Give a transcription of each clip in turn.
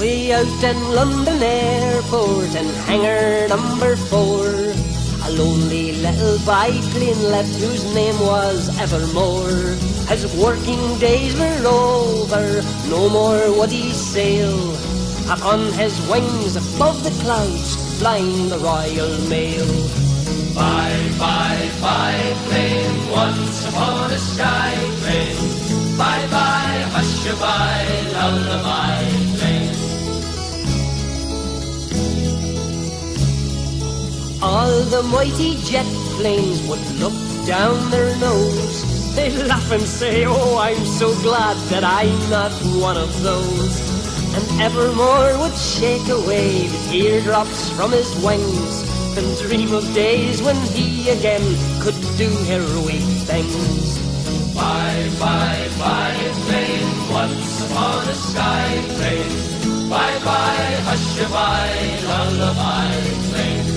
Way out in London Airport in hangar number 4, a lonely little biplane left whose name was Evermore. His working days were over, no more would he sail. Upon his wings above the clouds, flying the Royal Mail. Bye, bye, biplane, once upon a sky plane. Bye, bye, hush-a-bye, lullaby plane. All the mighty jet planes would look down their nose. They'd laugh and say, oh, I'm so glad that I'm not one of those. And Evermore would shake away the teardrops from his wings and dream of days when he again could do heroic things. Bye, bye, biplane, once upon a sky plane. Bye, bye, hush-a-bye, lullaby plane.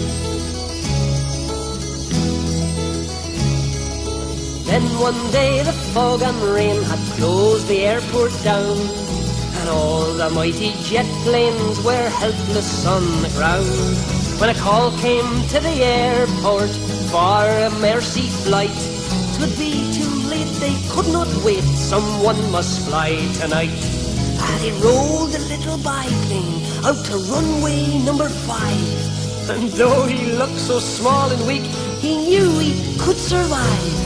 Then one day the fog and rain had closed the airport down, and all the mighty jet planes were helpless on the ground. When a call came to the airport for a mercy flight, 'twould be too late, they could not wait, someone must fly tonight. And he rolled the little biplane out to runway number 5, and though he looked so small and weak, he knew he could survive.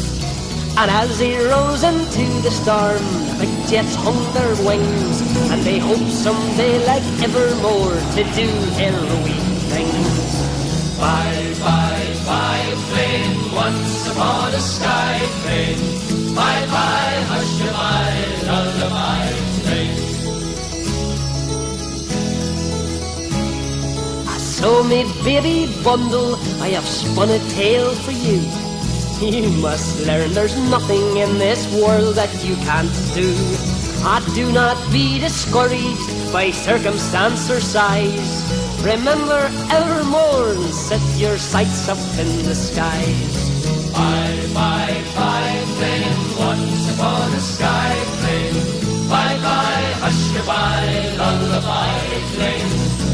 And as he rose into the storm, the big jets hung their wings, and they hoped someday like Evermore to do heroic things. Bye, bye, biplane, once upon a sky plane. Bye, bye, hush-a-bye, lullaby plane. So me baby bundle, I have spun a tale for you. You must learn there's nothing in this world that you can't do. Do not be discouraged by circumstance or size. Remember Evermore and set your sights up in the skies. Bye, bye, biplane, once upon a sky plane. Bye, bye, hush-a-bye, lullaby plane.